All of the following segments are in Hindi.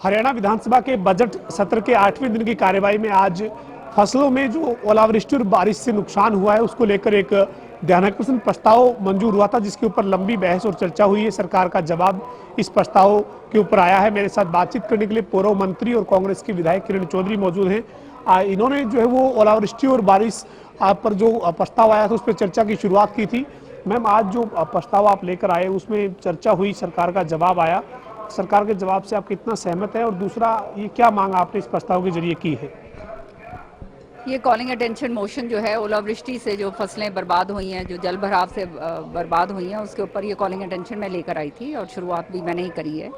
हरियाणा विधानसभा के बजट सत्र के 8वें दिन की कार्यवाही में आज फसलों में जो ओलावृष्टि और बारिश से नुकसान हुआ है उसको लेकर एक ध्यानाकर्षण प्रस्ताव मंजूर हुआ था, जिसके ऊपर लंबी बहस और चर्चा हुई है। सरकार का जवाब इस प्रस्ताव के ऊपर आया है। मेरे साथ बातचीत करने के लिए पूर्व मंत्री और कांग्रेस के विधायक किरण चौधरी मौजूद हैं। इन्होंने जो है वो ओलावृष्टि और बारिश पर जो प्रस्ताव आया था उस पर चर्चा की शुरुआत की थी। मैम, आज जो प्रस्ताव आप लेकर आए उसमें चर्चा हुई, सरकार का जवाब आया, सरकार के जवाब से आप कितना सहमत है और दूसरा ये क्या मांग आपने इस प्रस्ताव के जरिए की है? ये कॉलिंग अटेंशन मोशन जो है, ओलावृष्टि से जो फसलें बर्बाद हुई हैं, जो जल भराव से बर्बाद हुई हैं, उसके ऊपर ये कॉलिंग अटेंशन मैं लेकर आई थी और शुरुआत भी मैंने ही करी है।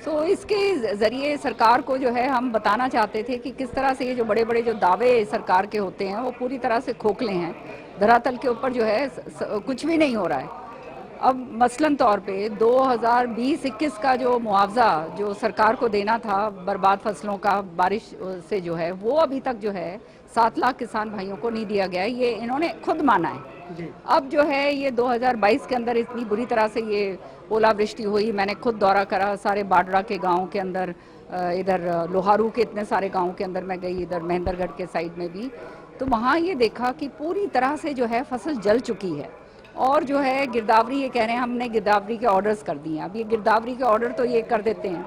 सो इसके ज़रिए सरकार को जो है हम बताना चाहते थे कि किस तरह से ये जो बड़े बड़े जो दावे सरकार के होते हैं वो पूरी तरह से खोखले हैं। धरातल के ऊपर जो है कुछ भी नहीं हो रहा है। अब मसलन तौर पे 2020-21 का जो मुआवजा जो सरकार को देना था बर्बाद फसलों का बारिश से, जो है वो अभी तक जो है 7 लाख किसान भाइयों को नहीं दिया गया है। ये इन्होंने खुद माना है। अब जो है ये 2022 के अंदर इतनी बुरी तरह से ये ओलावृष्टि हुई। मैंने खुद दौरा करा सारे बाडरा के गाँव के अंदर, इधर लोहारू के इतने सारे गाँव के अंदर मैं गई, इधर महेंद्रगढ़ के साइड में भी। तो वहाँ ये देखा कि पूरी तरह से जो है फसल जल चुकी है। और जो है गिरदावरी, ये कह रहे हैं हमने गिरदावरी के ऑर्डर्स कर दिए हैं। अब ये गिरदावरी के ऑर्डर तो ये कर देते हैं,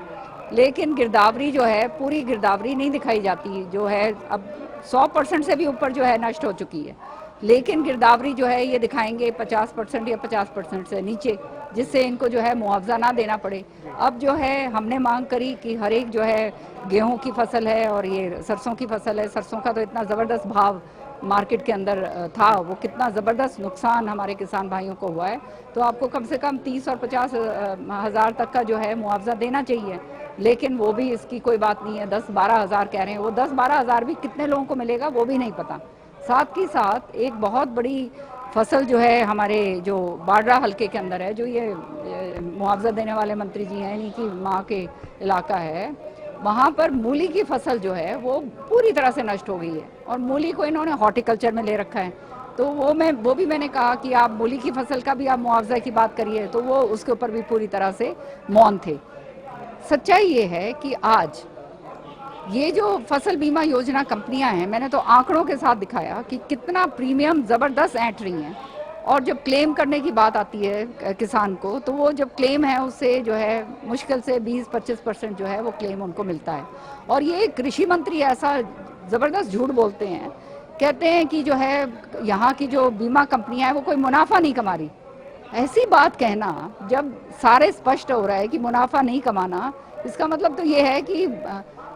लेकिन गिरदावरी जो है पूरी गिरदावरी नहीं दिखाई जाती, जो है अब 100% से भी ऊपर जो है नष्ट हो चुकी है। लेकिन गिरदावरी जो है ये दिखाएंगे 50% या 50% से नीचे, जिससे इनको जो है मुआवजा ना देना पड़े। अब जो है हमने मांग करी कि हर एक जो है गेहूं की फसल है और ये सरसों की फसल है, सरसों का तो इतना ज़बरदस्त भाव मार्केट के अंदर था, वो कितना ज़बरदस्त नुकसान हमारे किसान भाइयों को हुआ है। तो आपको कम से कम 30 और 50 हज़ार तक का जो है मुआवजा देना चाहिए, लेकिन वो भी इसकी कोई बात नहीं है। 10-12 हज़ार कह रहे हैं। वो 10-12 हज़ार भी कितने लोगों को मिलेगा वो भी नहीं पता। साथ ही साथ एक बहुत बड़ी फसल जो है हमारे जो बाडरा हल्के के अंदर है, जो ये मुआवजा देने वाले मंत्री जी हैं, इनकी माँ के इलाका है, वहाँ पर मूली की फसल जो है वो पूरी तरह से नष्ट हो गई है। और मूली को इन्होंने हॉर्टिकल्चर में ले रखा है। तो वो भी मैंने कहा कि आप मूली की फसल का भी आप मुआवजा की बात करिए, तो वो उसके ऊपर भी पूरी तरह से मौन थे। सच्चाई ये है कि आज ये जो फसल बीमा योजना कंपनियां हैं, मैंने तो आंकड़ों के साथ दिखाया कि कितना प्रीमियम ज़बरदस्त ऐंठ रही हैं। और जब क्लेम करने की बात आती है किसान को, तो वो जब क्लेम है उससे जो है मुश्किल से 20-25% जो है वो क्लेम उनको मिलता है। और ये कृषि मंत्री ऐसा ज़बरदस्त झूठ बोलते हैं, कहते हैं कि जो है यहाँ की जो बीमा कंपनियां हैं वो कोई मुनाफा नहीं कमा रही। ऐसी बात कहना, जब सारे स्पष्ट हो रहा है कि मुनाफा नहीं कमाना, इसका मतलब तो ये है कि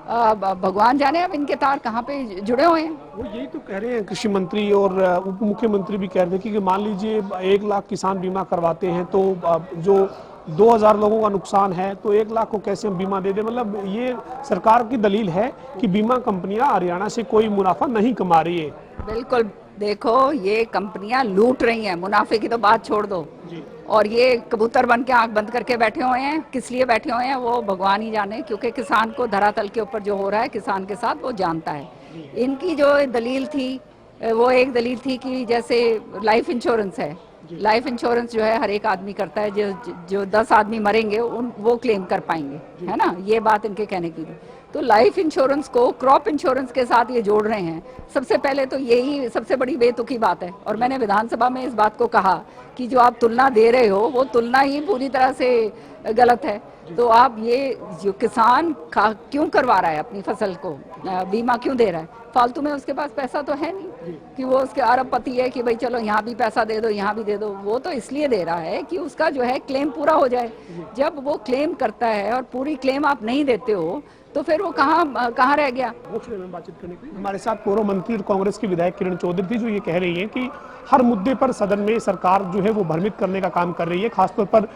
भगवान जाने अब इनके तार कहाँ पे जुड़े हुए हैं। वो यही तो कह रहे हैं कृषि मंत्री और उप मुख्यमंत्री भी कह रहे थे कि मान लीजिए 1 लाख किसान बीमा करवाते हैं तो जो 2000 लोगों का नुकसान है तो 1 लाख को कैसे हम बीमा दे दें। मतलब ये सरकार की दलील है कि बीमा कंपनियां हरियाणा से कोई मुनाफा नहीं कमा रही है। बिल्कुल, देखो ये कंपनियां लूट रही हैं, मुनाफे की तो बात छोड़ दो जी। और ये कबूतर बन के आंख बंद करके बैठे हुए हैं। किस लिए बैठे हुए हैं वो भगवान ही जाने, क्योंकि किसान को धरातल के ऊपर जो हो रहा है किसान के साथ वो जानता है। इनकी जो दलील थी वो एक दलील थी कि जैसे लाइफ इंश्योरेंस है, लाइफ इंश्योरेंस जो है हर एक आदमी करता है, जो 10 आदमी मरेंगे वो क्लेम कर पाएंगे, है ना, ये बात इनके कहने की थी। तो लाइफ इंश्योरेंस को क्रॉप इंश्योरेंस के साथ ये जोड़ रहे हैं। सबसे पहले तो यही सबसे बड़ी बेतुकी बात है। और मैंने विधानसभा में इस बात को कहा कि जो आप तुलना दे रहे हो वो तुलना ही पूरी तरह से गलत है। तो आप ये जो किसान क्यों करवा रहा है अपनी फसल को बीमा क्यों दे रहा है? फालतू में उसके पास पैसा तो है नहीं कि वो उसके अरबपति है कि भाई चलो यहाँ भी पैसा दे दो, यहाँ भी दे दो। वो तो इसलिए दे रहा है कि उसका जो है क्लेम पूरा हो जाए। जब वो क्लेम करता है और पूरी क्लेम आप नहीं देते हो तो फिर वो कहाँ रह गया। बातचीत करने के लिए हमारे साथ पूर्व मंत्री और कांग्रेस की विधायक किरण चौधरी थी, जो ये कह रही है कि हर मुद्दे पर सदन में सरकार जो है वो भ्रमित करने का काम कर रही है। खासतौर पर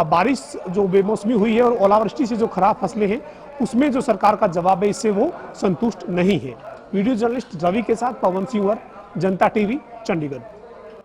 बारिश जो बेमौसमी हुई है और ओलावृष्टि से जो खराब फसलें हैं उसमें जो सरकार का जवाब है इससे वो संतुष्ट नहीं है। वीडियो जर्नलिस्ट रवि के साथ पवन सिंह, जनता टीवी, चंडीगढ़।